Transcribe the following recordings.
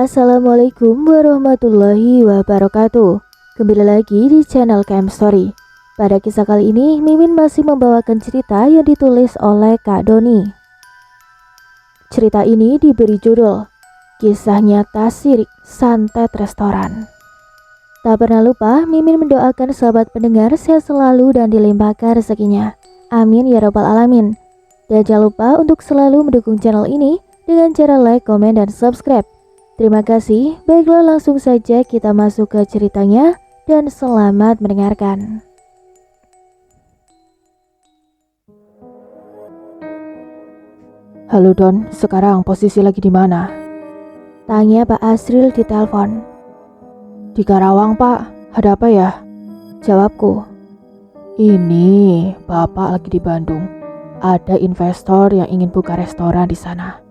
Assalamualaikum warahmatullahi wabarakatuh. Kembali lagi di channel KM Story. Pada kisah kali ini, Mimin masih membawakan cerita yang ditulis oleh Kak Doni. Cerita ini diberi judul Kisah Nyata Sirik Santet Restoran. Tak pernah lupa, Mimin mendoakan sahabat pendengar sehat selalu dan dilimpahkan rezekinya. Amin ya rabbal alamin. Dan jangan lupa untuk selalu mendukung channel ini dengan cara like, komen, dan subscribe. Terima kasih. Baiklah, langsung saja kita masuk ke ceritanya dan selamat mendengarkan. Halo Don, sekarang posisi lagi di mana? Tanya Pak Asril di telepon. Di Karawang, Pak. Ada apa ya? Jawabku. Ini, Bapak lagi di Bandung. Ada investor yang ingin buka restoran di sana.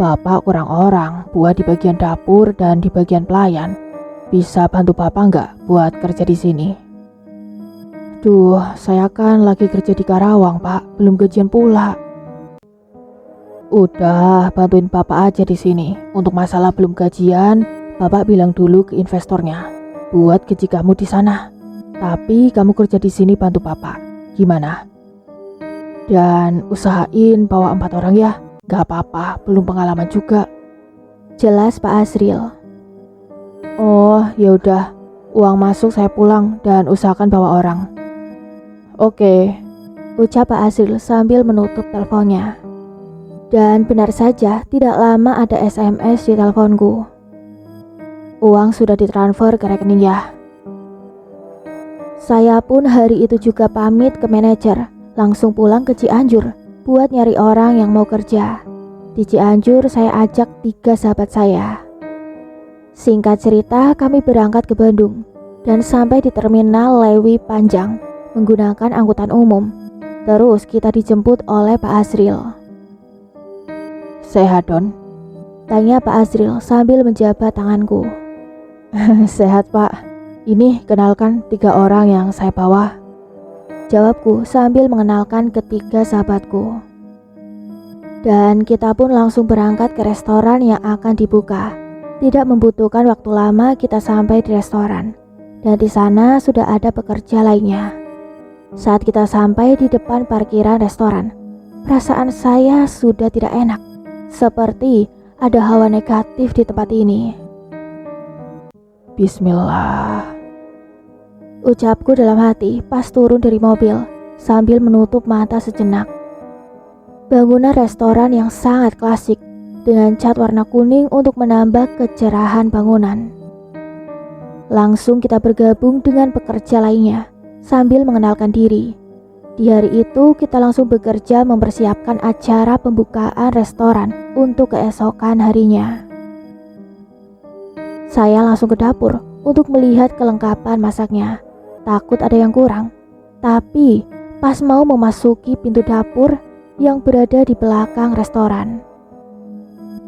Bapak kurang orang buat di bagian dapur dan di bagian pelayan. Bisa bantu Bapak nggak buat kerja di sini? Duh, saya kan lagi kerja di Karawang, Pak. Belum gajian pula. Udah, bantuin Bapak aja di sini. Untuk masalah belum gajian, Bapak bilang dulu ke investornya buat gaji kamu di sana. Tapi kamu kerja di sini bantu Bapak. Gimana? Dan usahain bawa 4 orang ya. Gak apa-apa, belum pengalaman juga. Jelas Pak Asril. Oh, ya udah. Uang masuk saya pulang dan usahakan bawa orang. Oke, ucap Pak Asril sambil menutup teleponnya. Dan benar saja, tidak lama ada SMS di teleponku. Uang sudah ditransfer ke rekening ya. Saya pun hari itu juga pamit ke manajer, langsung pulang ke Cianjur buat nyari orang yang mau kerja. Di Cianjur saya ajak 3 sahabat saya. Singkat cerita, kami berangkat ke Bandung dan sampai di terminal Lewi Panjang menggunakan angkutan umum. Terus kita dijemput oleh Pak Asril. Sehat Don? Tanya Pak Asril sambil menjabat tanganku. Sehat Pak. Ini kenalkan 3 orang yang saya bawa. Jawabku sambil mengenalkan ketiga sahabatku. Dan kita pun langsung berangkat ke restoran yang akan dibuka. Tidak membutuhkan waktu lama kita sampai di restoran. Dan di sana sudah ada pekerja lainnya. Saat kita sampai di depan parkiran restoran, perasaan saya sudah tidak enak. Seperti ada hawa negatif di tempat ini. Bismillah, ucapku dalam hati pas turun dari mobil sambil menutup mata sejenak. Bangunan restoran yang sangat klasik dengan cat warna kuning untuk menambah kecerahan bangunan. Langsung kita bergabung dengan pekerja lainnya sambil mengenalkan diri. Di hari itu kita langsung bekerja mempersiapkan acara pembukaan restoran untuk keesokan harinya. Saya langsung ke dapur untuk melihat kelengkapan masaknya. Takut ada yang kurang. Tapi pas mau memasuki pintu dapur yang berada di belakang restoran.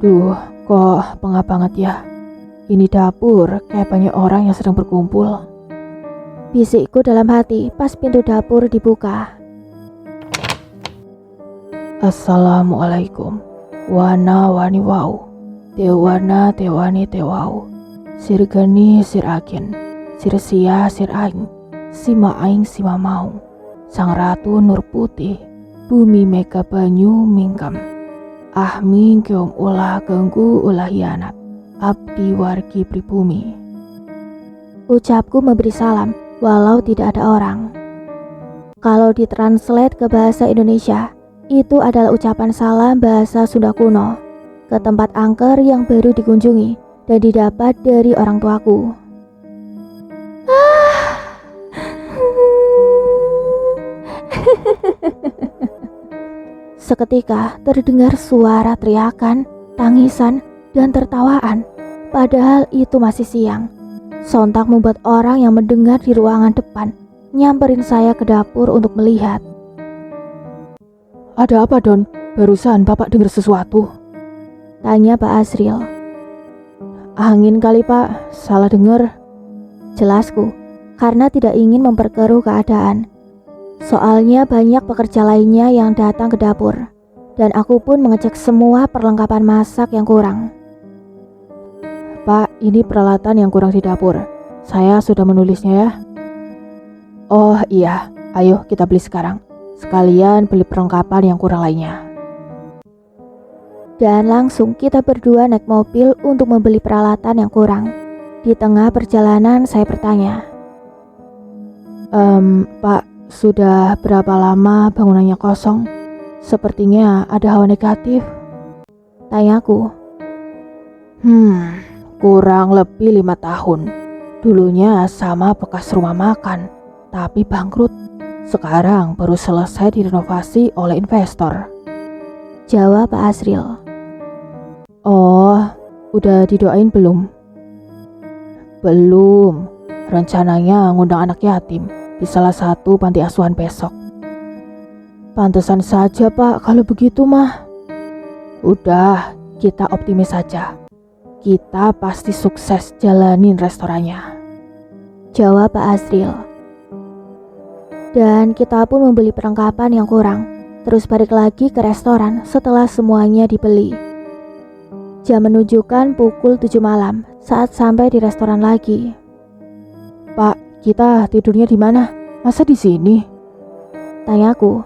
Duh, kok pengap banget ya. Ini dapur kayak banyak orang yang sedang berkumpul. Bisikku dalam hati pas pintu dapur dibuka. Assalamualaikum. Wana wani wau. Tewana tewani tewau. Sirgani sirakin. Sirsia siraing. Sima aing sima mau. Sang ratu nur putih. Bumi meka banyu mingkem. Ahmi keom ulah ganggu ulah hianat. Abdi wargi pribumi. Ucapku memberi salam walau tidak ada orang. Kalau ditranslate ke bahasa Indonesia, itu adalah ucapan salam bahasa Sunda kuno ke tempat angker yang baru dikunjungi dan didapat dari orang tuaku. Seketika terdengar suara teriakan, tangisan, dan tertawaan. Padahal itu masih siang. Sontak membuat orang yang mendengar di ruangan depan nyamperin saya ke dapur untuk melihat. Ada apa Don? Barusan Bapak dengar sesuatu? Tanya Pak Asril. Angin kali Pak, salah dengar. Jelasku, karena tidak ingin memperkeruh keadaan. Soalnya banyak pekerja lainnya yang datang ke dapur. Dan aku pun mengecek semua perlengkapan masak yang kurang. ini peralatan yang kurang di dapur. Saya sudah menulisnya ya. Oh iya, ayo kita beli sekarang. Sekalian beli perlengkapan yang kurang lainnya. Dan langsung kita berdua naik mobil untuk membeli peralatan yang kurang. Di tengah perjalanan saya bertanya, Pak, sudah berapa lama bangunannya kosong? Sepertinya ada hawa negatif. Tanyaku. Kurang lebih 5 tahun. Dulunya sama bekas rumah makan, tapi bangkrut. Sekarang baru selesai direnovasi oleh investor. Jawab Pak Asril. Oh, udah didoain belum? Belum. Rencananya ngundang anak yatim di salah satu panti asuhan besok. Pantesan saja Pak kalau begitu mah. Udah, kita optimis saja. Kita pasti sukses jalanin restorannya. Jawab Pak Asril. Dan kita pun membeli perlengkapan yang kurang, terus balik lagi ke restoran setelah semuanya dibeli. Jam menunjukkan pukul 7 malam saat sampai di restoran lagi. Pak, kita tidurnya di mana? Masa di sini? Tanyaku.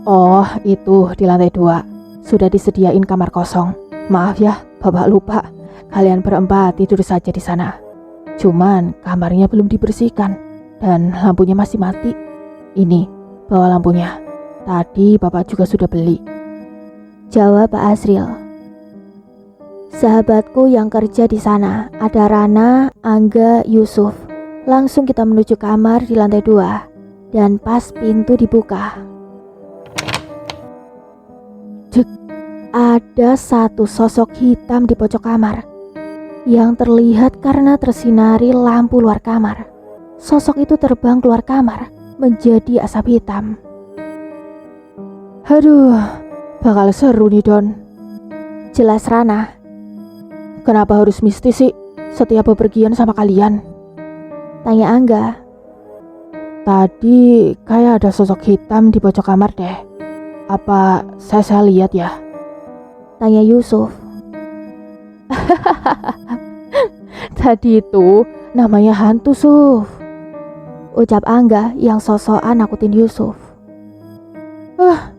Oh, itu di lantai 2. Sudah disediain kamar kosong. Maaf ya, Bapak lupa. Kalian berempat tidur saja di sana. Cuman kamarnya belum dibersihkan dan lampunya masih mati. Ini, bawa lampunya. Tadi Bapak juga sudah beli. Jawab Pak Asril. Sahabatku yang kerja di sana ada Rana, Angga, Yusuf. Langsung kita menuju kamar di lantai 2. Dan pas pintu dibuka, ada satu sosok hitam di pojok kamar yang terlihat karena tersinari lampu luar kamar. Sosok itu terbang keluar kamar menjadi asap hitam. Aduh, bakal seru nih Don. Jelas Rana. Kenapa harus mistis sih setiap bepergian sama kalian? Tanya Angga. Tadi kayak ada sosok hitam di pojok kamar deh. Apa saya lihat ya? Tanya Yusuf. Tadi itu namanya hantu, Suf. Ucap Angga yang sosokan nakutin Yusuf.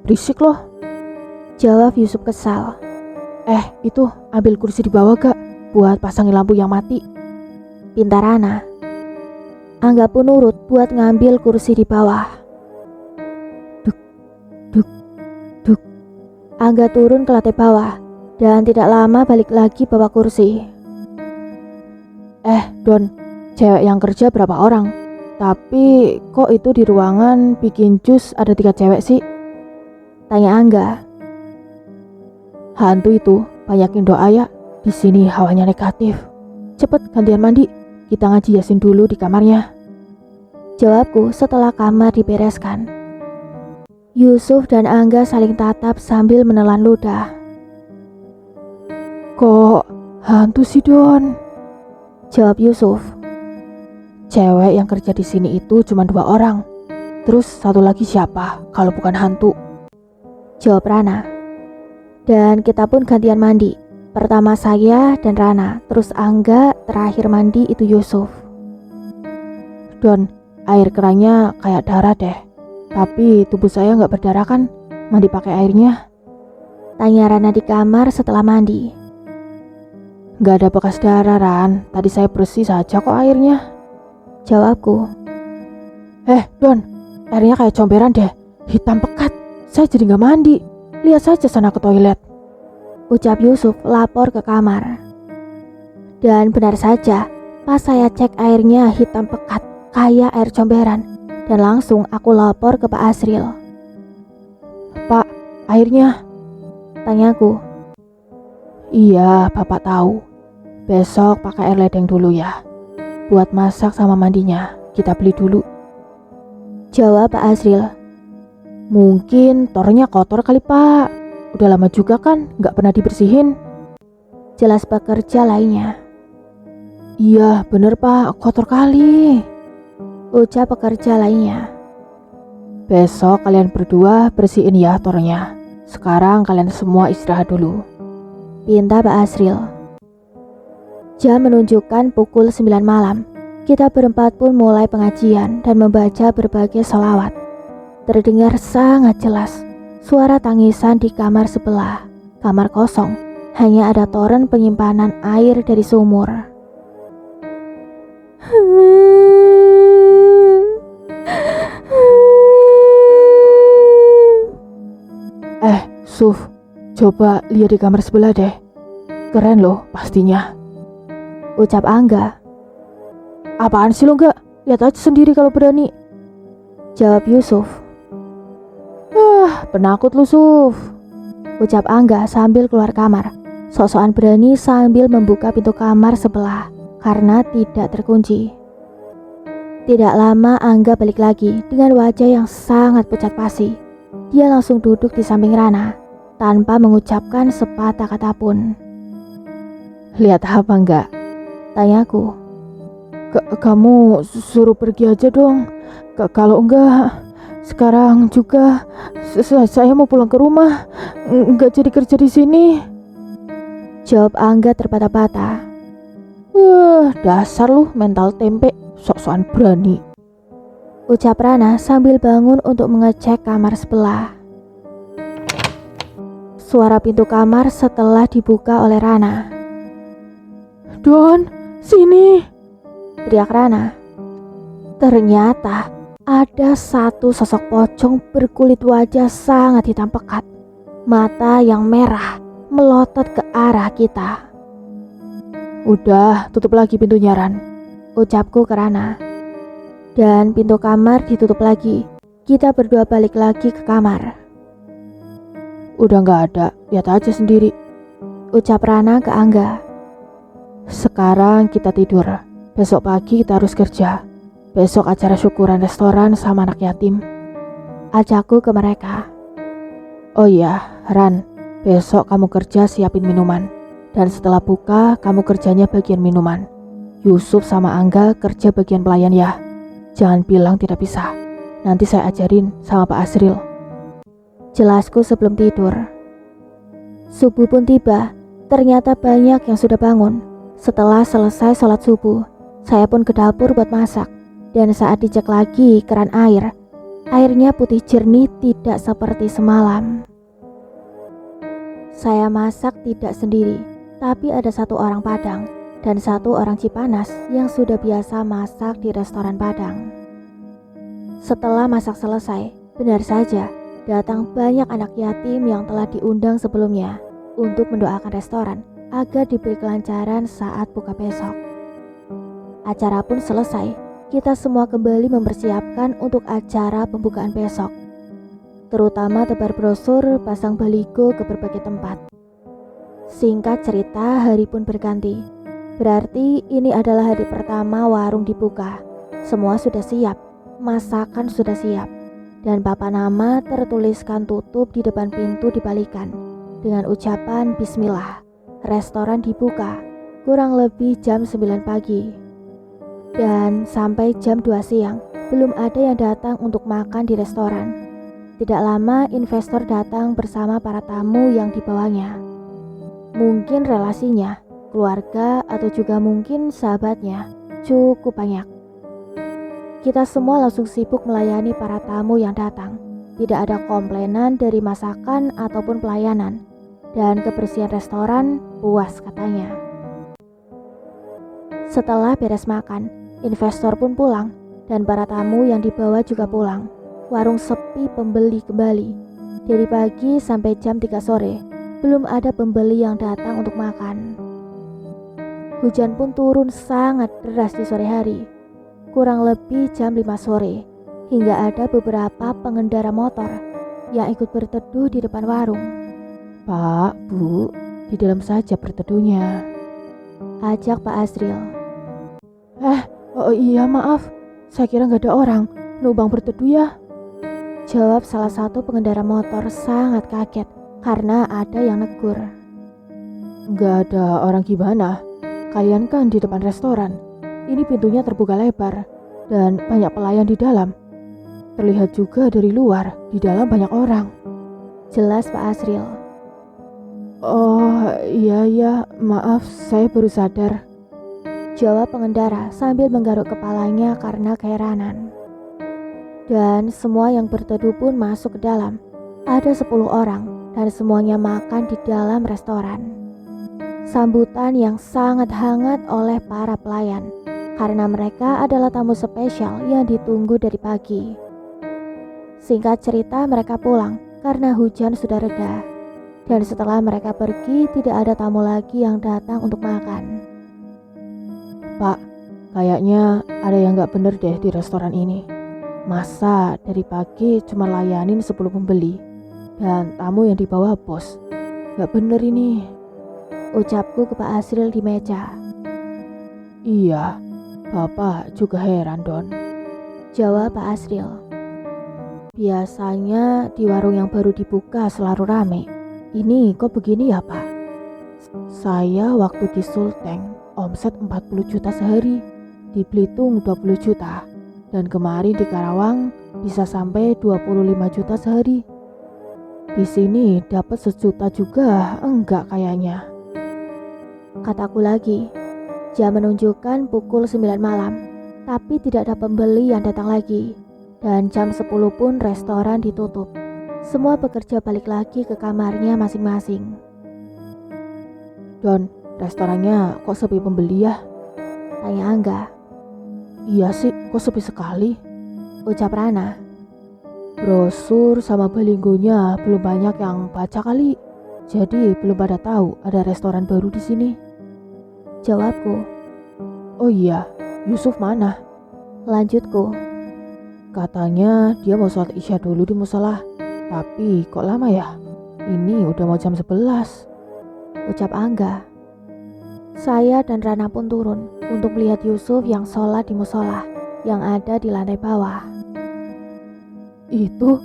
Berisik loh. Jawab Yusuf kesal. Itu ambil kursi di bawah gak? Buat pasangin lampu yang mati. Pinta Rana. Angga pun nurut buat ngambil kursi di bawah. Duk, duk, duk. Angga turun ke lantai bawah dan tidak lama balik lagi bawa kursi. Don, cewek yang kerja berapa orang? Tapi kok itu di ruangan bikin jus ada 3 cewek sih? Tanya Angga. Hantu itu banyakin doa ya. Di sini hawanya negatif. Cepet gantian mandi. Kita ngaji Yasin dulu di kamarnya. Jawabku setelah kamar dibereskan. Yusuf dan Angga saling tatap sambil menelan ludah. Kok hantu sih Don? Jawab Yusuf. Cewek yang kerja di sini itu cuma 2 orang. Terus satu lagi siapa kalau bukan hantu? Jawab Rana. Dan kita pun gantian mandi. Pertama saya dan Rana, terus Angga, terakhir mandi itu Yusuf. Don, air kerannya kayak darah deh. Tapi tubuh saya nggak berdarah kan? Mandi pakai airnya? Tanya Rana di kamar setelah mandi. Nggak ada bekas darah Ran. Tadi saya bersih saja kok airnya. Jawabku. Don, airnya kayak comberan deh. Hitam pekat. Saya jadi nggak mandi. Lihat saja sana ke toilet. Ucap Yusuf lapor ke kamar. Dan benar saja, pas saya cek airnya hitam pekat kayak air comberan. Dan langsung aku lapor ke Pak Asril. Pak, airnya? Tanyaku. Iya, Bapak tahu. Besok pakai air ledeng dulu ya. Buat masak sama mandinya, kita beli dulu. Jawab Pak Asril. Mungkin tornya kotor kali Pak. Udah lama juga kan gak pernah dibersihin. Jelas pekerja lainnya. Iya bener Pak, kotor kali. Ucap pekerja lainnya. Besok kalian berdua bersihin ya tornya. Sekarang kalian semua istirahat dulu. Pinta Pak Asril. Jam menunjukkan pukul 9 malam. Kita berempat pun mulai pengajian dan membaca berbagai sholawat. Terdengar sangat jelas suara tangisan di kamar sebelah. Kamar kosong, hanya ada toren penyimpanan air dari sumur. Suf, coba lihat di kamar sebelah deh. Keren loh pastinya. Ucap Angga. Apaan sih lo gak? Lihat aja sendiri kalau berani. Jawab Yusuf. Penakut lu Suf. Ucap Angga sambil keluar kamar. Sok-sokan berani sambil membuka pintu kamar sebelah karena tidak terkunci. Tidak lama Angga balik lagi dengan wajah yang sangat pucat pasi. Dia langsung duduk di samping Rana tanpa mengucapkan sepatah kata pun. Lihat apa enggak? Tanyaku. Kamu suruh pergi aja dong. Kalau enggak, sekarang juga saya mau pulang ke rumah. Enggak jadi kerja di sini. Jawab Angga terpatah-patah. Dasar lu mental tempe, sok-sokan berani. Ucap Rana sambil bangun untuk mengecek kamar sebelah. Suara pintu kamar setelah dibuka oleh Rana. Don, sini, teriak Rana. Ternyata ada satu sosok pocong berkulit wajah sangat hitam pekat. Mata yang merah melotot ke arah kita. Udah, tutup lagi pintunya Ran, ucapku ke Rana. Dan pintu kamar ditutup lagi. Kita berdua balik lagi ke kamar. Udah gak ada, lihat aja sendiri, ucap Rana ke Angga. Sekarang kita tidur. Besok pagi kita harus kerja. Besok acara syukuran restoran sama anak yatim. Ajakku ke mereka. Oh iya, Ran, besok kamu kerja siapin minuman. Dan setelah buka, kamu kerjanya bagian minuman. Yusuf sama Angga kerja bagian pelayan ya. Jangan bilang tidak bisa. Nanti saya ajarin sama Pak Asril. Jelasku sebelum tidur. Subuh pun tiba. Ternyata banyak yang sudah bangun. Setelah selesai sholat subuh, saya pun ke dapur buat masak. Dan saat dicek lagi keran air, airnya putih jernih tidak seperti semalam. Saya masak tidak sendiri, tapi ada satu orang Padang dan satu orang Cipanas yang sudah biasa masak di restoran Padang. Setelah masak selesai, benar saja datang banyak anak yatim yang telah diundang sebelumnya untuk mendoakan restoran agar diberi kelancaran saat buka besok. Acara pun selesai, kita semua kembali mempersiapkan untuk acara pembukaan besok. Terutama tebar brosur, pasang baligo ke berbagai tempat. Singkat cerita, hari pun berganti. Berarti ini adalah hari pertama warung dibuka. Semua sudah siap, masakan sudah siap. Dan papan nama tertuliskan tutup di depan pintu dibalikan dengan ucapan Bismillah. Restoran dibuka kurang lebih jam 9 pagi. Dan sampai jam 2 siang belum ada yang datang untuk makan di restoran. Tidak lama investor datang bersama para tamu yang dibawanya. Mungkin relasinya, keluarga, atau juga mungkin sahabatnya cukup banyak. Kita semua langsung sibuk melayani para tamu yang datang. Tidak ada komplainan dari masakan ataupun pelayanan. Dan kebersihan restoran puas katanya. Setelah beres makan, investor pun pulang dan para tamu yang dibawa juga pulang. Warung sepi pembeli kembali. Dari pagi sampai jam 3 sore, belum ada pembeli yang datang untuk makan. Hujan pun turun sangat deras di sore hari. Kurang lebih jam 5 sore, hingga ada beberapa pengendara motor yang ikut berteduh di depan warung. Pak, Bu, di dalam saja berteduhnya, ajak Pak Asril. Oh iya maaf, saya kira gak ada orang, numpang berteduh ya. Jawab salah satu pengendara motor sangat kaget karena ada yang negur. Gak ada orang gimana? Kalian kan di depan restoran. Ini pintunya terbuka lebar dan banyak pelayan di dalam. Terlihat juga dari luar, di dalam banyak orang. Jelas Pak Asril. Oh iya, maaf saya baru sadar. jawab pengendara sambil menggaruk kepalanya karena keheranan. Dan semua yang berteduh pun masuk ke dalam. Ada 10 orang dan semuanya makan di dalam restoran. Sambutan yang sangat hangat oleh para pelayan karena mereka adalah tamu spesial yang ditunggu dari pagi. Singkat cerita, mereka pulang karena hujan sudah reda. Dan setelah mereka pergi, tidak ada tamu lagi yang datang untuk makan. Pak, kayaknya ada yang gak bener deh di restoran ini. Masa dari pagi cuma layanin 10 pembeli dan tamu yang dibawa bos. Gak bener ini. Ucapku ke Pak Asril di meja. Iya, Bapak juga heran, Don. Jawab Pak Asril. Biasanya di warung yang baru dibuka selalu rame. Ini kok begini ya, Pak? Saya waktu di Sulteng omset 40 juta sehari, di Belitung 20 juta, dan kemarin di Karawang bisa sampai 25 juta sehari. Di sini dapat 1 juta juga enggak kayaknya. Kataku lagi. Jam menunjukkan pukul 9 malam, tapi tidak ada pembeli yang datang lagi. Dan jam 10 pun restoran ditutup. Semua pekerja balik lagi ke kamarnya masing-masing. Don, restorannya kok sepi pembeli ya? Tanya Angga. Iya sih, kok sepi sekali? Ucap Rana. Brosur sama balinggonya belum banyak yang baca kali. Jadi belum pada tahu ada restoran baru di sini. Jawabku. Oh iya, Yusuf mana? Lanjutku. Katanya dia mau sholat isya dulu di musola. Tapi kok lama ya? Ini udah mau jam 11. Ucap Angga. Saya dan Rana pun turun untuk melihat Yusuf yang sholat di musola yang ada di lantai bawah. Itu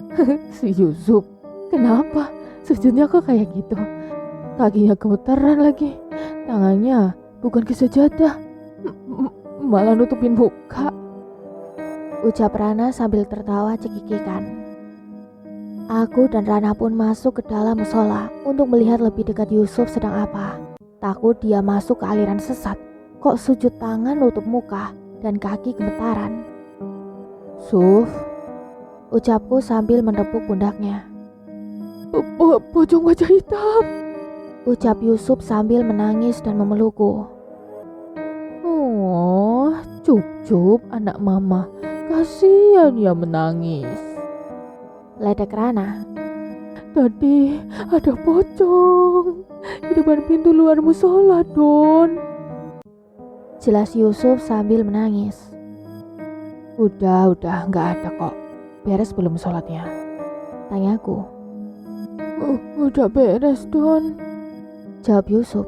si Yusuf. Kenapa? Sujudnya kok kayak gitu? Kakinya gemeteran lagi. Tangannya bukan ke sajadah. Malah nutupin muka. Ucap Rana sambil tertawa cekikikan. Aku dan Rana pun masuk ke dalam musola untuk melihat lebih dekat Yusuf sedang apa. Takut dia masuk ke aliran sesat. Kok sujud tangan nutup muka dan kaki gemetaran. Suf, ucapku sambil menepuk pundaknya. Pocong wajah hitam, ucap Yusuf sambil menangis dan memelukku. Oh, Cup anak mama, kasihan ya menangis. Ledek Rana. Tadi ada pocong di depan pintu luar musola, Don. Jelas Yusuf sambil menangis. Udah, nggak ada kok. Beres belum sholatnya? Tanyaku. Udah beres, Don. Jawab Yusuf.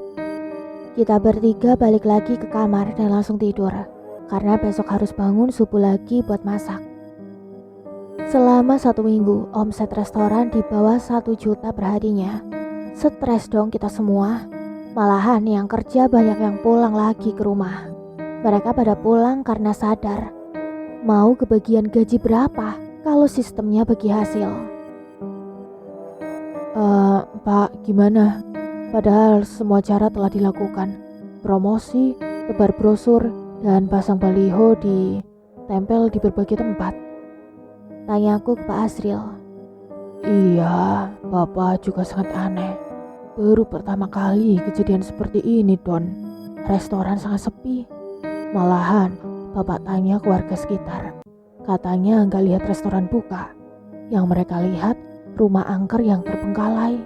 Kita bertiga balik lagi ke kamar dan langsung tidur. Karena besok harus bangun subuh lagi buat masak. Selama 1 minggu, omset restoran di bawah 1 juta perharinya. Stres dong kita semua. Malahan yang kerja banyak yang pulang lagi ke rumah. Mereka pada pulang karena sadar mau kebagian gaji berapa kalau sistemnya bagi hasil. Pak, gimana? Padahal semua cara telah dilakukan. Promosi, tebar brosur, dan pasang baliho ditempel di berbagai tempat. Tanyaku ke Pak Asril. Iya, Bapak juga sangat aneh. Baru pertama kali kejadian seperti ini, Don. Restoran sangat sepi. Malahan, Bapak tanya ke warga sekitar. Katanya nggak lihat restoran buka. Yang mereka lihat, rumah angker yang terbengkalai.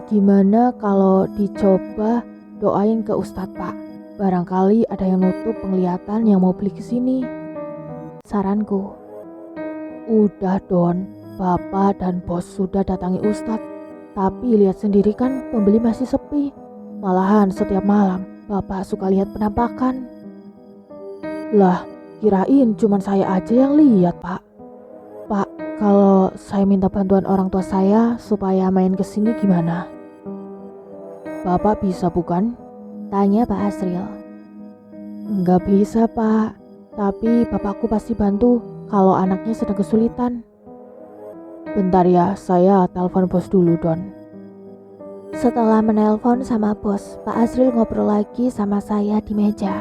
Gimana kalau dicoba doain ke Ustadz, Pak? Barangkali ada yang nutup penglihatan yang mau beli ke sini. Saranku. Udah, Don. Bapak dan bos sudah datangi Ustadz. Tapi lihat sendiri kan pembeli masih sepi. Malahan setiap malam Bapak suka lihat penampakan. Lah, kirain cuman saya aja yang lihat, Pak. Pak, kalau saya minta bantuan orang tua saya supaya main ke sini gimana? Bapak bisa bukan? Tanya Pak Asril. Enggak bisa, Pak. Tapi bapakku pasti bantu kalau anaknya sedang kesulitan. Bentar ya, saya telepon bos dulu, Don. Setelah menelpon sama bos, Pak Azril ngobrol lagi sama saya di meja.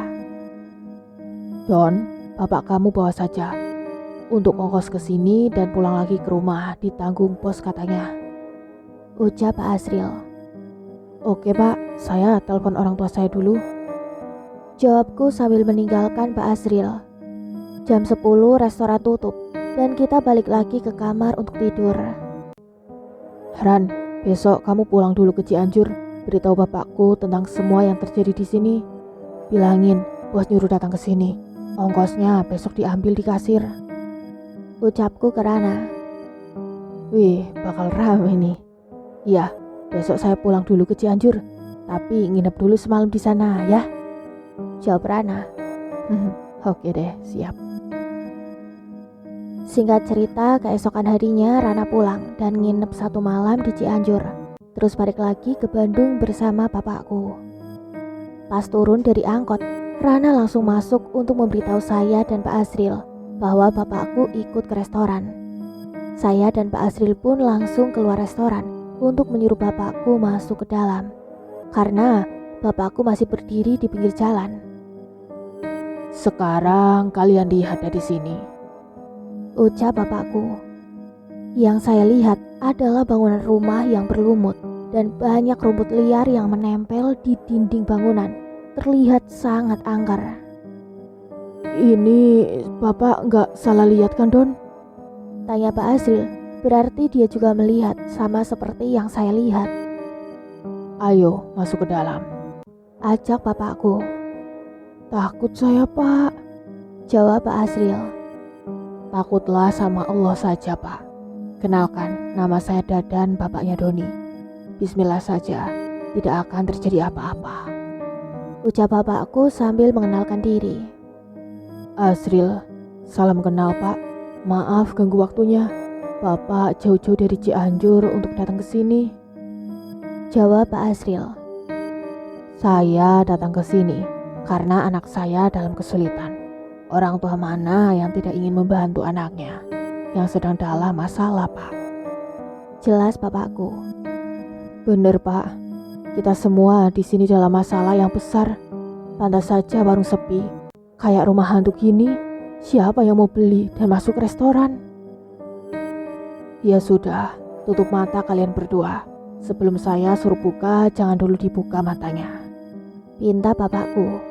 Don, bapak kamu bawa saja. Untuk ongkos ke sini dan pulang lagi ke rumah ditanggung bos katanya. Ucap Pak Azril. Oke pak, saya telepon orang tua saya dulu. Jawabku sambil meninggalkan Pak Azril. Jam 10 restoran tutup dan kita balik lagi ke kamar untuk tidur. Ran, besok kamu pulang dulu ke Cianjur. Beritahu bapakku tentang semua yang terjadi di sini. Bilangin bos nyuruh datang ke sini. Ongkosnya besok diambil di kasir. Ucapku ke Rana. Wih, bakal rame nih. Iya, besok saya pulang dulu ke Cianjur. Tapi nginep dulu semalam di sana ya. Jawab Rana. Oke deh, siap. Singkat cerita, keesokan harinya Rana pulang dan nginep 1 malam di Cianjur. Terus balik lagi ke Bandung bersama bapakku. Pas turun dari angkot, Rana langsung masuk untuk memberitahu saya dan Pak Azril bahwa bapakku ikut ke restoran. Saya dan Pak Azril pun langsung keluar restoran untuk menyuruh bapakku masuk ke dalam. Karena bapakku masih berdiri di pinggir jalan. Sekarang kalian lihat dari sini. Ucap bapakku. Yang saya lihat adalah bangunan rumah yang berlumut dan banyak rumput liar yang menempel di dinding bangunan. Terlihat sangat angker. Ini bapak nggak salah lihat kan Don? Tanya Pak Azril. Berarti dia juga melihat sama seperti yang saya lihat. Ayo masuk ke dalam. Ajak bapakku. Takut saya pak. Jawab Pak Azril. Takutlah sama Allah saja pak. Kenalkan, nama saya Dadan, bapaknya Doni. Bismillah saja, tidak akan terjadi apa-apa. Ucap bapakku sambil mengenalkan diri. Azril, salam kenal pak. Maaf ganggu waktunya. Bapak jauh-jauh dari Cianjur untuk datang ke sini. Jawab Pak Azril. Saya datang ke sini karena anak saya dalam kesulitan. Orang tua mana yang tidak ingin membantu anaknya yang sedang dalam masalah, Pak? Jelas bapakku. Bener, Pak. Kita semua di sini dalam masalah yang besar. Pantas saja warung sepi. Kayak rumah hantu gini, siapa yang mau beli dan masuk restoran? Ya sudah, tutup mata kalian berdua. Sebelum saya suruh buka, jangan dulu dibuka matanya. Pinta bapakku.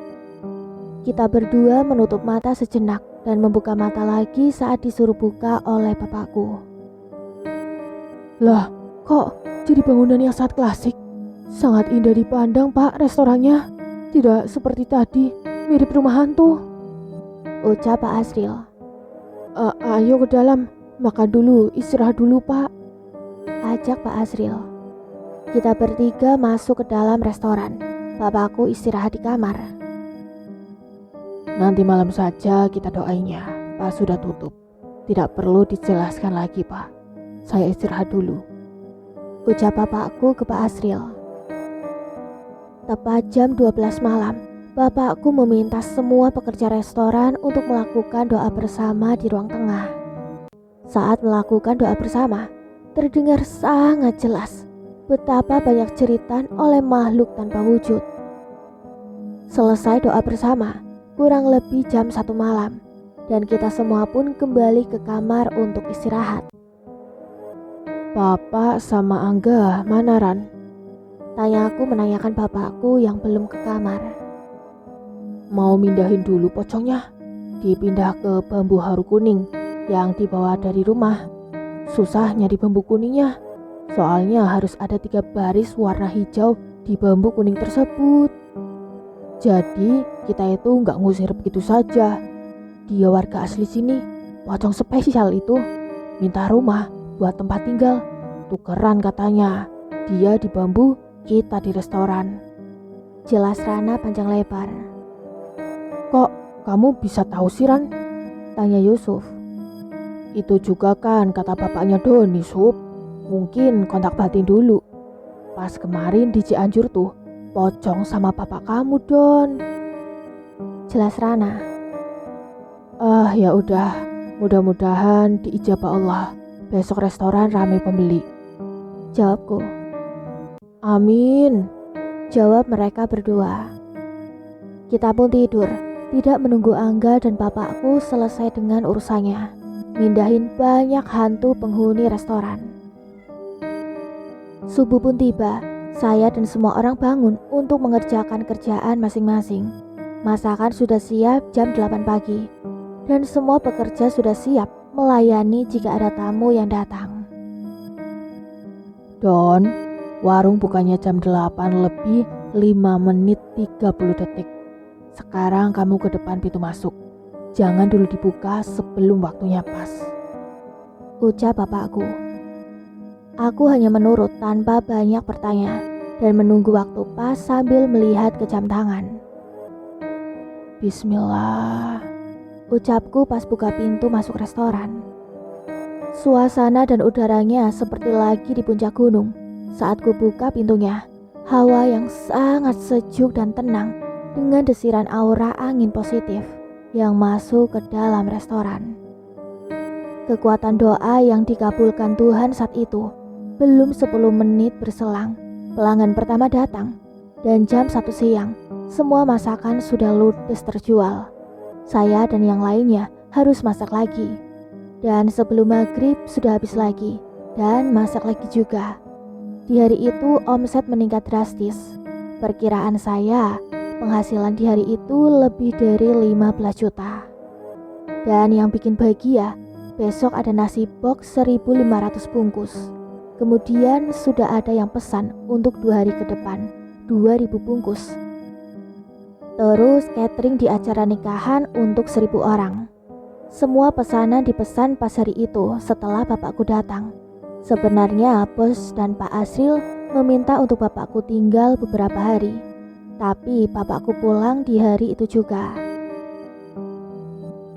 Kita berdua menutup mata sejenak dan membuka mata lagi saat disuruh buka oleh bapakku. Lah, kok jadi bangunan yang sangat klasik? Sangat indah dipandang, Pak, restorannya. Tidak seperti tadi, mirip rumah hantu. Ucap Pak Azril. Ayo ke dalam, makan dulu, istirahat dulu, Pak. Ajak Pak Azril. Kita bertiga masuk ke dalam restoran. Bapakku istirahat di kamar. Nanti malam saja kita doainya, Pak sudah tutup. Tidak perlu dijelaskan lagi, Pak. Saya istirahat dulu. Ucap bapakku ke Pak Azril. Tepat jam 12 malam, bapakku meminta semua pekerja restoran untuk melakukan doa bersama di ruang tengah. Saat melakukan doa bersama, terdengar sangat jelas betapa banyak jeritan oleh makhluk tanpa wujud. Selesai doa bersama, kurang lebih jam 1 malam, dan kita semua pun kembali ke kamar untuk istirahat. Bapak sama Angga mana, Ran? Tanyaku menanyakan bapakku yang belum ke kamar. Mau mindahin dulu pocongnya, dipindah ke bambu haru kuning yang dibawa dari rumah. Susah nyari bambu kuningnya, soalnya harus ada 3 baris warna hijau di bambu kuning tersebut. Jadi kita itu nggak ngusir begitu saja. Dia warga asli sini, pocong spesial itu. Minta rumah buat tempat tinggal. Tukeran katanya. Dia di bambu, kita di restoran. Jelas Rana panjang lebar. Kok kamu bisa tahu sih, Ran? Tanya Yusuf. Itu juga kan kata bapaknya Doni, Sup. Mungkin kontak batin dulu. Pas kemarin di Cianjur tuh, pocong sama bapak kamu, Don. Jelas Rana. Ya udah, mudah-mudahan diijabah Allah. Besok restoran ramai pembeli. Jawabku. Amin. Jawab mereka berdua. Kita pun tidur, tidak menunggu Angga dan bapakku selesai dengan urusannya. Mindahin banyak hantu penghuni restoran. Subuh pun tiba, saya dan semua orang bangun untuk mengerjakan kerjaan masing-masing. Masakan sudah siap jam 8 pagi, dan semua pekerja sudah siap melayani jika ada tamu yang datang. Don, warung bukannya jam 8 lebih 5 menit 30 detik. Sekarang kamu ke depan pintu masuk. Jangan dulu dibuka sebelum waktunya pas. Ucap bapakku. Aku hanya menurut tanpa banyak bertanya dan menunggu waktu pas sambil melihat ke jam tangan. Bismillah. Ucapku pas buka pintu masuk restoran. Suasana dan udaranya seperti lagi di puncak gunung. Saat ku buka pintunya, hawa yang sangat sejuk dan tenang dengan desiran aura angin positif yang masuk ke dalam restoran. Kekuatan doa yang dikabulkan Tuhan saat itu. Belum 10 menit berselang, pelanggan pertama datang, dan jam 1 siang, semua masakan sudah ludes terjual. Saya dan yang lainnya harus masak lagi. Dan sebelum maghrib sudah habis lagi, dan masak lagi juga. Di hari itu omset meningkat drastis. Perkiraan saya, penghasilan di hari itu lebih dari 15 juta. Dan yang bikin bahagia, besok ada nasi box 1.500 bungkus. Kemudian sudah ada yang pesan untuk 2 hari ke depan, 2.000 bungkus. Terus catering di acara nikahan untuk 1.000 orang. Semua pesanan dipesan pas hari itu setelah bapakku datang. Sebenarnya bos dan Pak Asril meminta untuk bapakku tinggal beberapa hari. Tapi bapakku pulang di hari itu juga.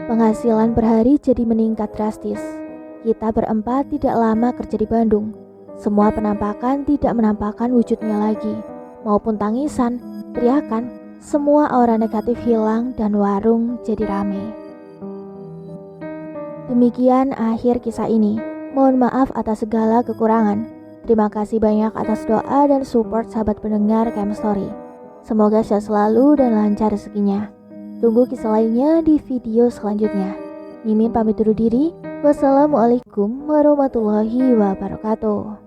Penghasilan per hari jadi meningkat drastis. Kita berempat tidak lama kerja di Bandung. Semua penampakan tidak menampakkan wujudnya lagi. Maupun tangisan, teriakan, semua aura negatif hilang dan warung jadi rame. Demikian akhir kisah ini. Mohon maaf atas segala kekurangan. Terima kasih banyak atas doa dan support sahabat pendengar Camp Story. Semoga sehat selalu dan lancar rezekinya. Tunggu kisah lainnya di video selanjutnya. Mimin pamit undur diri. Wassalamualaikum warahmatullahi wabarakatuh.